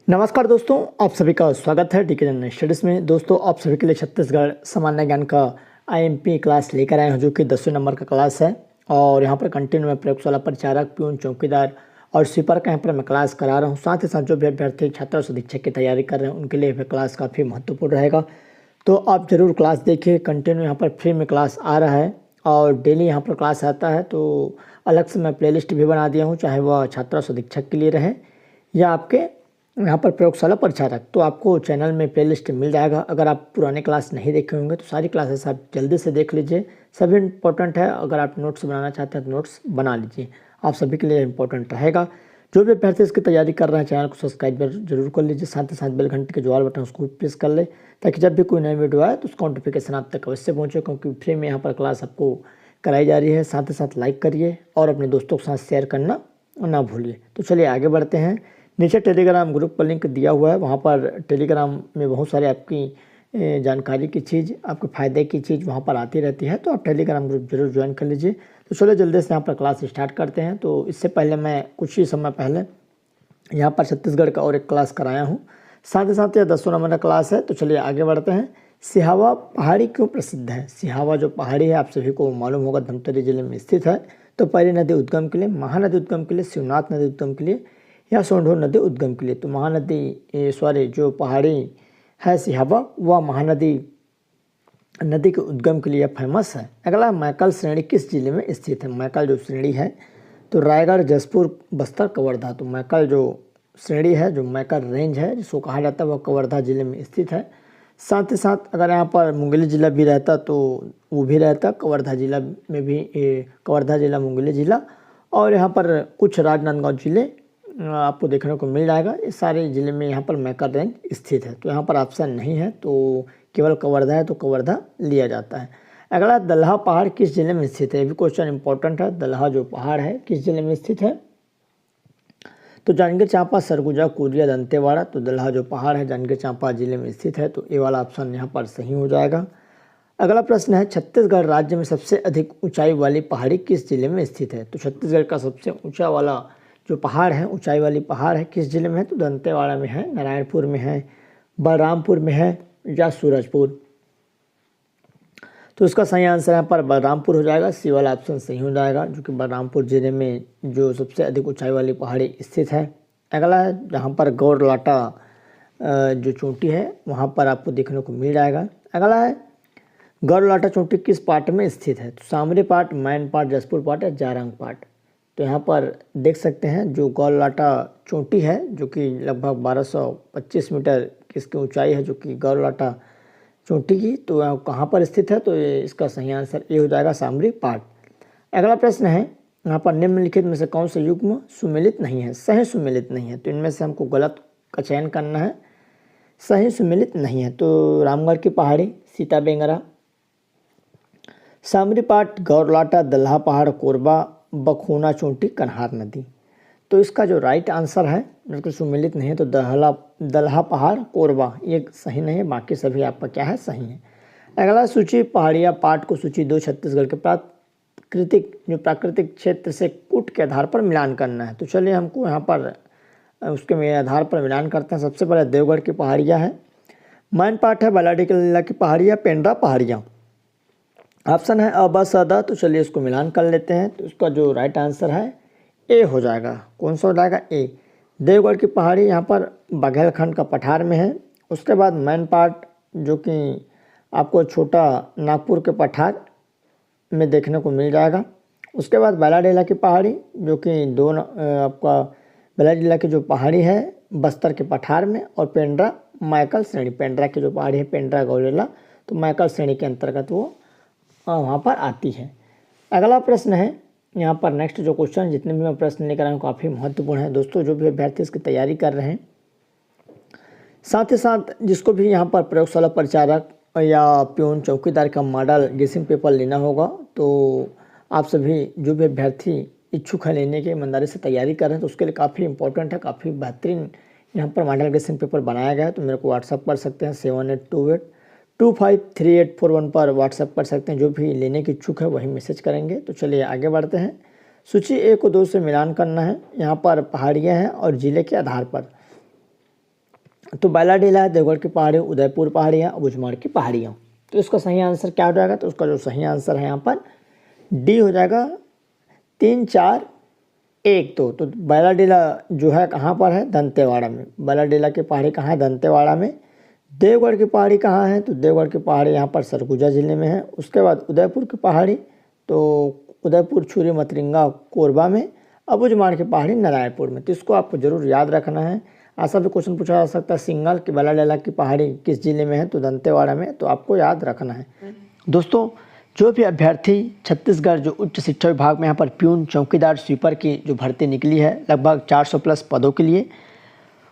नमस्कार दोस्तों, आप सभी का स्वागत है डीके जनरल स्टडीज़ में। दोस्तों, आप सभी के लिए छत्तीसगढ़ सामान्य ज्ञान का आईएमपी क्लास लेकर आए हैं, जो कि 10वें नंबर का क्लास है। और यहाँ पर कंटिन्यू में प्रयोगशाला परिचारक, प्यून, चौकीदार और स्वीपर का यहाँ पर मैं क्लास करा रहा हूँ। साथ ही साथ जो भी अभ्यर्थी छात्र और शिक्षक की तैयारी कर रहे हैं, उनके लिए भी क्लास काफ़ी महत्वपूर्ण रहेगा। तो आप ज़रूर क्लास देखिए। कंटिन्यू यहाँ पर फ्री में क्लास आ रहा है और डेली यहाँ पर क्लास आता है। तो अलग से मैं प्लेलिस्ट भी बना दिया हूँ, चाहे वह छात्र और शिक्षक के लिए रहे या आपके यहाँ पर प्रयोगशाला परिचारक। तो आपको चैनल में प्लेलिस्ट मिल जाएगा। अगर आप पुराने क्लास नहीं देखे होंगे तो सारी क्लासेस आप जल्दी से देख लीजिए, सभी इम्पोर्टेंट है। अगर आप नोट्स बनाना चाहते हैं तो नोट्स बना लीजिए, आप सभी के लिए इम्पोर्टेंट रहेगा। जो भी अभ्यर्थी इसकी तैयारी कर रहे हैं, चैनल को सब्सक्राइब जरूर कर लीजिए। साथ ही साथ बेल घंटे के जो ऑल बटन उसको प्रेस कर ले, ताकि जब भी कोई नई वीडियो आए तो उसका नोटिफिकेशन आप तक अवश्य पहुँचे, क्योंकि फ्री में यहाँ पर क्लास आपको कराई जा रही है। साथ ही साथ लाइक करिए और अपने दोस्तों के साथ शेयर करना ना भूलिए। तो चलिए आगे बढ़ते हैं। नीचे टेलीग्राम ग्रुप पर लिंक दिया हुआ है, वहाँ पर टेलीग्राम में बहुत सारे आपकी जानकारी की चीज़, आपके फ़ायदे की चीज़ वहाँ पर आती रहती है। तो आप टेलीग्राम ग्रुप जरूर ज्वाइन कर लीजिए। तो चलो जल्दी से यहाँ पर क्लास स्टार्ट करते हैं। तो इससे पहले मैं कुछ ही समय पहले यहाँ पर छत्तीसगढ़ का और एक क्लास कराया हूँ, साथ ही साथ यह 10वां नंबर का क्लास है। तो चलिए आगे बढ़ते हैं। सिहावा पहाड़ी क्यों प्रसिद्ध है? सिहावा जो पहाड़ी है, आप सभी को मालूम होगा, धमतरी जिले में स्थित है। तो पहली नदी उद्गम के लिए, महानदी उद्गम के लिए, शिवनाथ नदी उद्गम के लिए या सोंढूर नदी उद्गम के लिए। तो महानदी जो पहाड़ी है सिहावा, वह महानदी नदी के उद्गम के लिए फेमस है। अगला, मैकल श्रेणी किस जिले में स्थित है? मैकल जो श्रेणी है तो रायगढ़, जसपुर, बस्तर, कवर्धा। तो मैकल जो श्रेणी है, जो मैकल रेंज है जिसको कहा जाता है, वह कवर्धा जिले में स्थित है। साथ ही साथ अगर यहाँ पर मुंगेली जिला भी रहता तो वो भी रहता, कवर्धा जिला में भी, कवर्धा जिला, मुंगेली जिला और यहाँ पर कुछ राजनांदगांव जिले आपको देखने को मिल जाएगा। इस सारे ज़िले में यहाँ पर मैकल रेंज स्थित है। तो यहाँ पर ऑप्शन नहीं है, तो केवल कवर्धा है, तो कवर्धा लिया जाता है। अगला, दल्हा पहाड़ किस जिले में स्थित है? ये भी क्वेश्चन इंपॉर्टेंट है। दल्हा जो पहाड़ है किस जिले में स्थित है? तो जांजगीर चांपा, सरगुजा, कोरिया, दंतेवाड़ा। तो दल्हा जो पहाड़ है जांजगीर चांपा जिले में स्थित है। तो ये वाला ऑप्शन यहाँ पर सही हो जाएगा। अगला प्रश्न है, छत्तीसगढ़ राज्य में सबसे अधिक ऊंचाई वाली पहाड़ी किस जिले में स्थित है? तो छत्तीसगढ़ का सबसे ऊंचा वाला जो पहाड़ है, ऊंचाई वाली पहाड़ है, किस जिले में है? तो दंतेवाड़ा में है, नारायणपुर में है, बलरामपुर में है या सूरजपुर। तो इसका सही आंसर यहाँ पर बलरामपुर हो जाएगा। सी वाला ऑप्शन सही हो जाएगा, जो कि बलरामपुर जिले में जो सबसे अधिक ऊंचाई वाली पहाड़ी स्थित है। अगला है, जहाँ पर गौरलाटा जो चोटी है वहाँ पर आपको देखने को मिल जाएगा। अगला है, गौरलाटा चोटी किस पार्ट में स्थित है? तो सामरी पार्ट, मैन पार्ट, जसपुर पार्ट या जारंग पार्ट। तो यहाँ पर देख सकते हैं जो गौरलाटा चोटी है, जो कि लगभग 1225 मीटर की इसकी ऊंचाई है, जो कि गौरलाटा चोटी की, तो यहाँ कहाँ पर स्थित है? तो ये इसका सही आंसर ये हो जाएगा, सामरी पार्ट। अगला प्रश्न है, यहाँ पर निम्नलिखित में से कौन सा युग्म सुमेलित नहीं है? सही सुमेलित नहीं है। तो इनमें से हमको गलत का चयन करना है। सही सुमेलित नहीं है तो रामगढ़ की पहाड़ी, सीता बेंगरा, सामरी पार्ट, गौरलाटा, दल्हा पहाड़, कोरबा, बखोना चोटी, कन्हार नदी। तो इसका जो राइट आंसर है, बिल्कुल सुमेलित नहीं है, तो दल्हा पहाड़, कोरबा, ये सही नहीं है। बाकी सभी आपका क्या है, सही है। अगला, सूची पहाड़िया पार्ट को सूची 2 छत्तीसगढ़ के प्राकृतिक क्षेत्र से कूट के आधार पर मिलान करना है। तो चलिए हमको यहाँ पर उसके आधार पर मिलान करते हैं। सबसे पहले देवगढ़ की पहाड़ियाँ है, मैन पार्ट है, बलाडी किला की पहाड़ियाँ, पेंड्रा पहाड़ियाँ। ऑप्शन है अ, ब, स, द। तो चलिए इसको मिलान कर लेते हैं। तो इसका जो राइट आंसर है ए हो जाएगा। कौन सा हो जाएगा? ए। देवगढ़ की पहाड़ी यहाँ पर बघेलखंड का पठार में है। उसके बाद मैन पार्ट, जो कि आपको छोटा नागपुर के पठार में देखने को मिल जाएगा। उसके बाद बैलाडीला की पहाड़ी, जो कि आपका बैलाडीला की जो पहाड़ी है बस्तर के पठार में, और पेंड्रा मैकल श्रेणी, पेंड्रा की जो पहाड़ी है पेंड्रा गौरेला, तो मैकल श्रेणी के अंतर्गत वो वहाँ पर आती है। अगला प्रश्न है, यहाँ पर नेक्स्ट जो क्वेश्चन, जितने भी मैं प्रश्न लेकर आया हूँ काफ़ी महत्वपूर्ण है दोस्तों। जो भी अभ्यर्थी इसकी तैयारी कर रहे हैं, साथ ही साथ जिसको भी यहाँ पर प्रयोगशाला परिचारक या प्यून, चौकीदार का मॉडल गेसिंग पेपर लेना होगा, तो आप सभी जो भी अभ्यर्थी इच्छुक है लेने के, ईमानदारी से तैयारी कर रहे हैं, तो उसके लिए काफ़ी इंपॉर्टेंट है, काफ़ी बेहतरीन यहाँ पर मॉडल गेसिंग पेपर बनाया गया है। तो मेरे को व्हाट्सअप कर सकते हैं, 7828253841 पर व्हाट्सअप कर सकते हैं। जो भी लेने की इच्छुक है वही मैसेज करेंगे। तो चलिए आगे बढ़ते हैं। सूची 1 को 2 से मिलान करना है। यहाँ पर पहाड़ियाँ हैं और जिले के आधार पर तो बैलाडीला, देवगढ़ की पहाड़ियाँ, उदयपुर पहाड़ियाँ, अबूझमाड़ की पहाड़ियाँ। तो इसका सही आंसर क्या हो जाएगा? तो उसका जो सही आंसर है यहाँ पर डी हो जाएगा 3, 4, 1, 2। तो बैलाडीला जो है कहाँ पर है? दंतेवाड़ा में। बैलाडीला की पहाड़ी कहाँ है? दंतेवाड़ा में। देवगढ़ की पहाड़ी कहाँ है? तो देवगढ़ की पहाड़ी यहाँ पर सरगुजा ज़िले में है। उसके बाद उदयपुर की पहाड़ी, तो उदयपुर, छुरी, मतरिंगा, कोरबा में। अबूझमाड़ की पहाड़ी नारायणपुर में। तो इसको आपको जरूर याद रखना है। ऐसा भी क्वेश्चन पूछा जा सकता है, सिंगल की बैलाडीला की पहाड़ी किस जिले में है? तो दंतेवाड़ा में। तो आपको याद रखना है। दोस्तों, जो भी अभ्यर्थी छत्तीसगढ़ जो उच्च शिक्षा विभाग में यहाँ पर प्यून, चौकीदार, स्वीपर की जो भर्ती निकली है लगभग 400 प्लस पदों के लिए,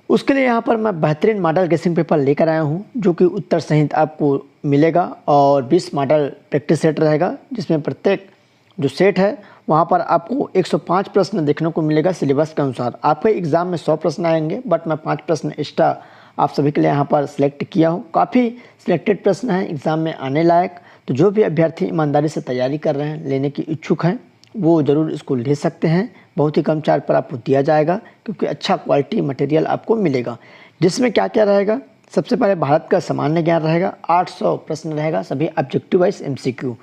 उसके लिए यहाँ पर मैं बेहतरीन मॉडल गेसिंग पेपर लेकर आया हूँ, जो कि उत्तर सहित आपको मिलेगा और 20 मॉडल प्रैक्टिस सेट रहेगा, जिसमें प्रत्येक जो सेट है वहाँ पर आपको 105 प्रश्न देखने को मिलेगा सिलेबस के अनुसार। आपके एग्ज़ाम में 100 प्रश्न आएंगे, बट मैं 5 प्रश्न एक्स्ट्रा आप सभी के लिए यहाँ पर सिलेक्ट किया हूँ। काफ़ी सिलेक्टेड प्रश्न हैं एग्ज़ाम में आने लायक। तो जो भी अभ्यर्थी ईमानदारी से तैयारी कर रहे हैं, लेने की इच्छुक हैं, वो ज़रूर इसको ले सकते हैं। बहुत ही कम चार्ज पर आपको दिया जाएगा, क्योंकि अच्छा क्वालिटी मटेरियल आपको मिलेगा। जिसमें क्या क्या रहेगा? सबसे पहले भारत का सामान्य ज्ञान रहेगा, 800 प्रश्न रहेगा, सभी ऑब्जेक्टिव वाइज MCQ।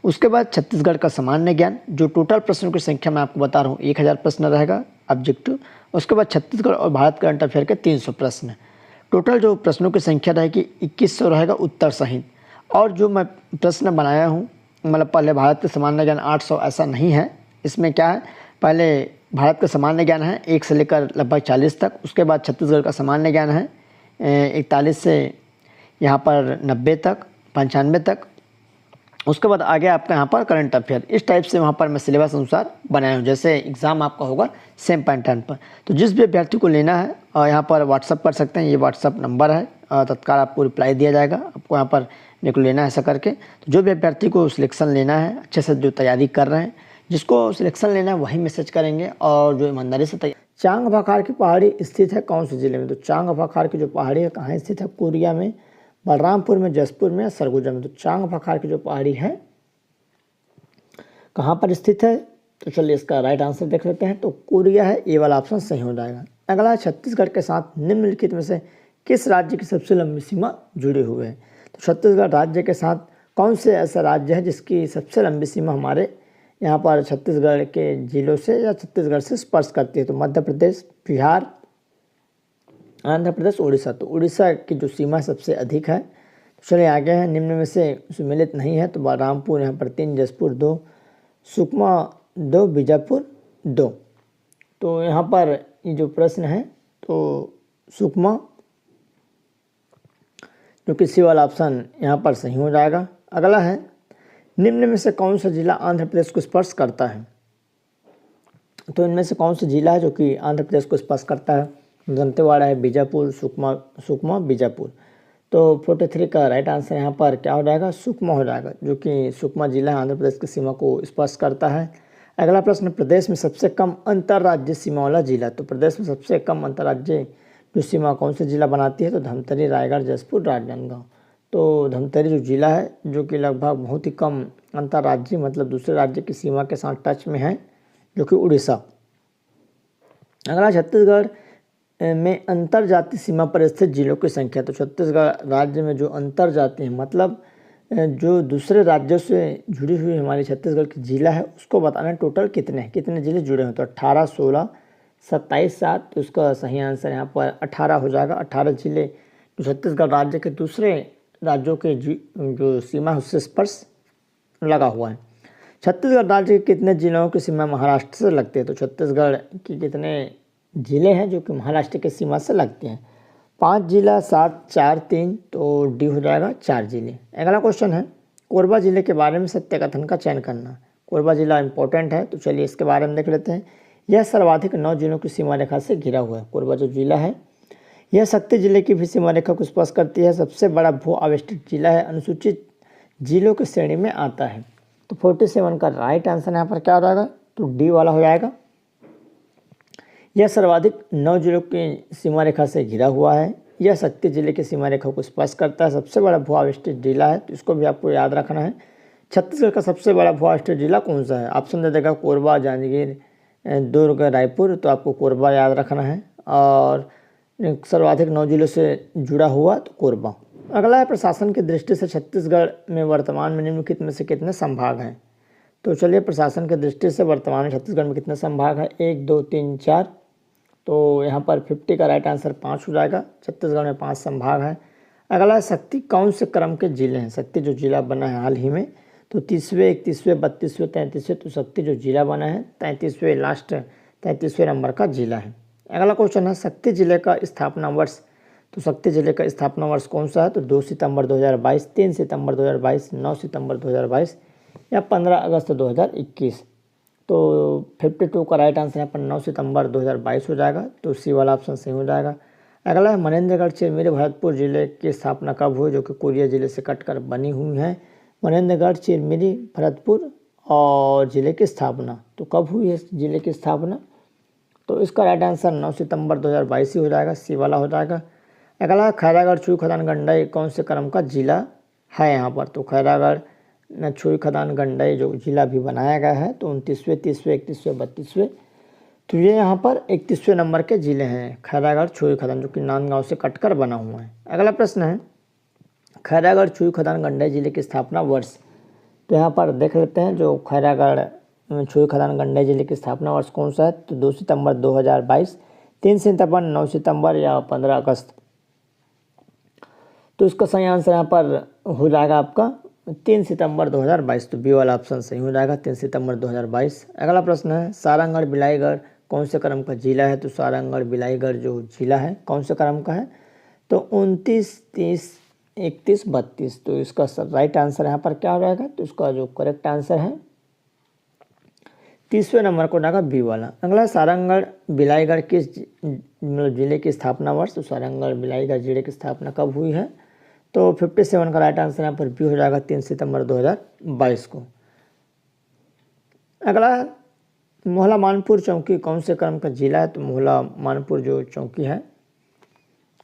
उसके बाद छत्तीसगढ़ का सामान्य ज्ञान, जो टोटल प्रश्नों की संख्या मैं आपको बता रहा हूँ 1000 प्रश्न रहेगा ऑब्जेक्टिव। उसके बाद छत्तीसगढ़ और भारत करंट अफेयर के 300 प्रश्न। टोटल जो प्रश्नों की संख्या रहेगी 2100 रहेगा उत्तर सहित। और जो मैं प्रश्न बनाया हूँ, मतलब पहले भारत का सामान्य ज्ञान 800 ऐसा नहीं है। इसमें क्या है, पहले भारत का सामान्य ज्ञान है 1 से लेकर लगभग 40 तक। उसके बाद छत्तीसगढ़ का सामान्य ज्ञान है 41 से यहाँ पर 90 तक, 95 तक। उसके बाद आगे आपका यहाँ पर करंट अफेयर। इस टाइप से वहाँ पर मैं सिलेबस अनुसार बनाया हूँ, जैसे एग्ज़ाम आपका होगा सेम पैटर्न पर। तो जिस भी अभ्यर्थी को लेना है यहाँ पर व्हाट्सअप कर सकते हैं, ये व्हाट्सअप नंबर है, तत्काल आपको रिप्लाई दिया जाएगा। आपको यहाँ पर मेरे को लेना है ऐसा करके। तो जो भी अभ्यर्थी को सिलेक्शन लेना है, अच्छे से जो तैयारी कर रहे हैं, जिसको सिलेक्शन लेना है वही मैसेज करेंगे। और जो ईमानदारी से चांग भाखाड़ की पहाड़ी स्थित है कौन से जिले में? तो चांग भाखाड़ की जो पहाड़ी है कहाँ स्थित है? कोरिया में, बलरामपुर में, जसपुर में, सरगुजा में। तो चांग भाखाड़ की जो पहाड़ी है कहाँ पर स्थित है? तो चलिए इसका राइट आंसर देख लेते हैं। तो कोरिया है, ये वाला ऑप्शन सही हो जाएगा। अगला, छत्तीसगढ़ के साथ निम्नलिखित में से किस राज्य की सबसे लंबी सीमा जुड़ी हुई है? तो छत्तीसगढ़ राज्य के साथ कौन से ऐसा राज्य है जिसकी सबसे लंबी सीमा हमारे यहाँ पर छत्तीसगढ़ के जिलों से या छत्तीसगढ़ से स्पर्श करती है? तो मध्य प्रदेश, बिहार, आंध्र प्रदेश, उड़ीसा। तो उड़ीसा की जो सीमा सबसे अधिक है। तो चलिए आगे हैं, निम्न में से सुमेलित नहीं है। तो बलरामपुर यहाँ पर 3, जसपुर 2, सुकमा 2, बीजापुर 2। तो यहाँ पर ये जो प्रश्न है, तो सुकमा जो किसी वाला ऑप्शन यहाँ पर सही हो जाएगा। अगला है, निम्न में से कौन सा जिला आंध्र प्रदेश को स्पर्श करता है? तो इनमें से कौन सा जिला है जो कि आंध्र प्रदेश को स्पर्श करता है? दंतेवाड़ा है, बीजापुर, सुकमा, बीजापुर। तो 43 का राइट आंसर यहाँ पर क्या हो जाएगा? सुकमा हो जाएगा, जो कि सुकमा जिला आंध्र प्रदेश की सीमा को स्पर्श करता है। अगला प्रश्न, प्रदेश में सबसे कम अंतर्राज्यीय सीमा वाला जिला। तो प्रदेश में सबसे कम अंतर्राज्यीय जो सीमा कौन सा जिला बनाती है? तो धमतरी, रायगढ़, जसपुर, राजनांदगांव। तो धमतरी जो जिला है, जो कि लगभग बहुत ही कम अंतर्राज्यीय, मतलब दूसरे राज्य की सीमा के साथ टच में है, जो कि उड़ीसा। अगला, छत्तीसगढ़ में अंतर्जातीय सीमा पर स्थित जिलों की संख्या। तो छत्तीसगढ़ राज्य में जो अंतर्जातीय मतलब जो दूसरे राज्यों से जुड़ी हुई हमारी छत्तीसगढ़ की जिला है, उसको बताना है टोटल कितने जिले जुड़े हैं। तो 18, 16, 27, 7। तो उसका सही आंसर यहाँ पर 18 हो जाएगा। 18 जिले जो छत्तीसगढ़ राज्य के दूसरे राज्यों के जो सीमा है उससे स्पर्श लगा हुआ है। छत्तीसगढ़ राज्य के कितने जिलों की सीमा महाराष्ट्र से लगती है? तो छत्तीसगढ़ की कितने जिले हैं जो कि महाराष्ट्र के सीमा से लगते हैं? 5 जिला, 7, 4, 3। तो डी हो जाएगा 4 जिले। अगला क्वेश्चन है, कोरबा जिले के बारे में सत्य कथन का चयन करना। कोरबा जिला इंपॉर्टेंट है, तो चलिए इसके बारे में देख लेते हैं। यह सर्वाधिक 9 जिलों की सीमा रेखा से घिरा हुआ है। कोरबा जो जिला है, यह शक्ति जिले की भी सीमा रेखा को स्पर्श करती है। सबसे बड़ा भू आवेष्टित जिला है, अनुसूचित जिलों की श्रेणी में आता है। तो 47 का राइट आंसर यहाँ पर क्या हो जाएगा? तो डी वाला हो जाएगा। यह सर्वाधिक 9 जिलों की सीमा रेखा से घिरा हुआ है। यह शक्ति जिले की सीमा रेखा को स्पर्श करता है। सबसे बड़ा भू आवेष्टित जिला है, तो इसको भी आपको याद रखना है। छत्तीसगढ़ का सबसे बड़ा भू आवेष्टित जिला कौन सा है? ऑप्शन दे देगा कोरबा, जांजगीर, दुर्ग, रायपुर। तो आपको कोरबा याद रखना है। और सर्वाधिक 9 जिलों से जुड़ा हुआ तो कोरबा। अगला है प्रशासन की दृष्टि से छत्तीसगढ़ में वर्तमान में निम्नलिखित में से कितने संभाग हैं। तो चलिए प्रशासन की दृष्टि से वर्तमान में छत्तीसगढ़ में कितने संभाग है, 1 2 3 4। तो यहाँ पर 50 का राइट आंसर 5 हो जाएगा। छत्तीसगढ़ में 5 संभाग है। अगला है शक्ति कौन से क्रम के जिले हैं। शक्ति जो जिला बना है हाल ही में तो 30वें 31वें 32वें 33वें, तो शक्ति जो जिला बना है 33वें लास्ट 33वें नंबर का जिला है। अगला क्वेश्चन है शक्ति जिले का स्थापना वर्ष। तो शक्ति जिले का स्थापना वर्ष कौन सा है। तो 2 सितंबर 2022, 3 सितंबर 2022, 9 सितंबर 2022 या 15 अगस्त 2021। तो 52 का राइट आंसर यहाँ पर 9 सितंबर 2022 हो जाएगा। तो सी वाला ऑप्शन सही हो जाएगा। अगला है मनेन्द्रगढ़ चिरमिरी भरतपुर जिले की स्थापना कब हुई, जो कि कोरिया जिले से कटकर बनी हुई है। मनेन्द्रगढ़ चिरमिरी भरतपुर और जिले की स्थापना तो कब हुई है जिले की स्थापना। तो इसका राइट आंसर 9 सितंबर 2022 ही हो जाएगा, सी वाला हो जाएगा। अगला खैरागढ़ छुई खदान गंडई कौन से क्रम का जिला है यहाँ पर। तो खैरागढ़ छुई खदान गंडई जो जिला भी बनाया गया है तो 29वें 30वें 31वें 32वें, तो ये यहाँ पर 31वें नंबर के जिले हैं खैरागढ़ छुई खदान, जो कि नांदगांव से कटकर बना हुआ है। अगला प्रश्न है खैरागढ़ छुई खदान गंडई जिले की स्थापना वर्ष। तो यहाँ पर देख लेते हैं जो खैरागढ़ छुई खदान गंडई जिले की स्थापना वर्ष कौन सा है। तो 2 सितंबर 2022, 3 सितंबर, 9 सितंबर या 15 अगस्त। तो इसका सही आंसर यहाँ पर हो जाएगा आपका 3 सितंबर 2022। तो बी वाला ऑप्शन सही हो जाएगा, 3 सितंबर 2022। अगला प्रश्न है सारंगढ़ बिलाईगढ़ कौन से क्रम का जिला है। तो सारंगढ़ बिलाईगढ़ जो जिला है कौन से क्रम का है। तो 29 30 31 32। तो इसका राइट आंसर यहाँ पर क्या हो जाएगा। तो इसका जो करेक्ट आंसर है 30वें नंबर को जाएगा बी वाला। अगला सारंगढ़ बिलाईगढ़ किस जिले की स्थापना वर्ष। तो सारंगढ़ बिलाईगढ़ जिले की स्थापना कब हुई है। तो 57 का राइट आंसर यहाँ पर बी हो जाएगा, 3 सितंबर 2022 को। अगला मोहला मानपुर चौकी कौन से क्रम का जिला है। तो मोहला मानपुर जो चौकी है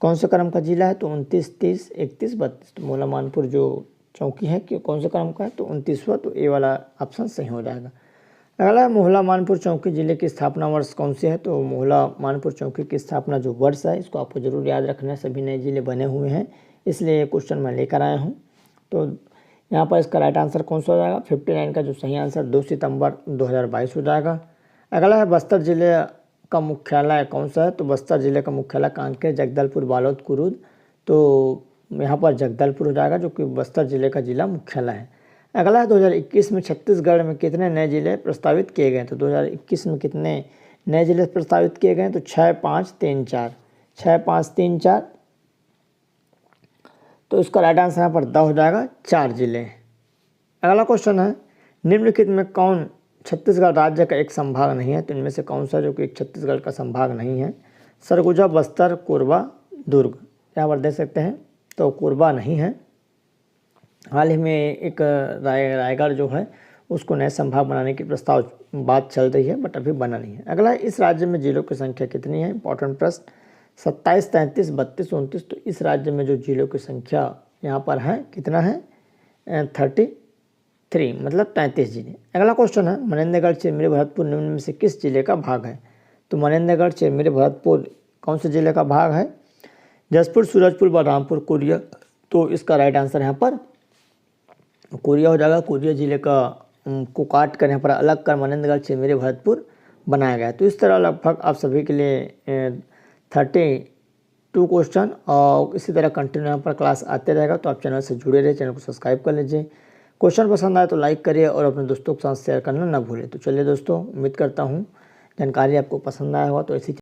कौन से क्रम का जिला है। तो 29 30 31 32। तो मोहला मानपुर जो चौकी है कि कौन से क्रम का है। तो 29वां। तो ए वाला ऑप्शन सही हो जाएगा। अगला मोहला मानपुर चौकी जिले की स्थापना वर्ष कौन सी है। तो मोहला मानपुर चौकी की स्थापना जो वर्ष है इसको आपको जरूर याद रखना है, सभी नए जिले बने हुए हैं इसलिए ये क्वेश्चन मैं लेकर आया हूँ। तो यहाँ पर इसका राइट आंसर कौन सा हो जाएगा। 59 का जो सही आंसर 2 सितंबर 2022 हो जाएगा। अगला है बस्तर जिले का मुख्यालय कौन सा है। तो बस्तर जिले का मुख्यालय कांकेर जगदलपुर बालोद कुरूद। तो यहाँ पर जगदलपुर हो जाएगा जो कि बस्तर जिले का जिला मुख्यालय है। अगला है 2021 में छत्तीसगढ़ में कितने नए जिले प्रस्तावित किए गए। तो 2021 में कितने नए जिले प्रस्तावित किए गए। तो 6 5 3 4 6 5 3 4। तो इसका राइट आंसर यहाँ पर द हो जाएगा 4 जिले। अगला क्वेश्चन है निम्नलिखित में कौन छत्तीसगढ़ राज्य का एक संभाग नहीं है। तो इनमें से कौन सा जो कि एक छत्तीसगढ़ का संभाग नहीं है। सरगुजा, बस्तर, कोरबा, दुर्ग। यहाँ पर देख सकते हैं तो कोरबा नहीं है। हाल ही में एक रायगढ़ जो है उसको नए संभाग बनाने की प्रस्ताव बात चल रही है बट अभी बना नहीं है। अगला इस राज्य में जिलों की संख्या कितनी है। इंपॉर्टेंट प्रश्न 27 33 32 29। तो इस राज्य में जो जिलों की संख्या यहाँ पर है कितना है 33 मतलब 33 जिले। अगला क्वेश्चन है मनेन्द्रगढ़ चिरमिरी भरतपुर निम्न में से किस जिले का भाग है। तो मनेन्द्रगढ़ चिरमिरी भरतपुर कौन से जिले का भाग है। जसपुर, सूरजपुर, बलरामपुर, कोरिया। तो इसका राइट आंसर यहाँ पर कोरिया हो जाएगा। कोरिया जिले का को काट कर यहाँ पर अलग कर मनेन्द्रगढ़ चिरमिरी भरतपुर बनाया गया। तो इस तरह लगभग आप सभी के लिए 32 क्वेश्चन और इसी तरह कंटिन्यू यहाँ पर क्लास आते रहेगा। तो आप चैनल से जुड़े रहिए, चैनल को सब्सक्राइब कर लीजिए। क्वेश्चन पसंद आए तो लाइक करिए और अपने दोस्तों के साथ शेयर करना ना भूलें। तो चलिए दोस्तों, उम्मीद करता हूँ जानकारी आपको पसंद आया होगा। तो ऐसी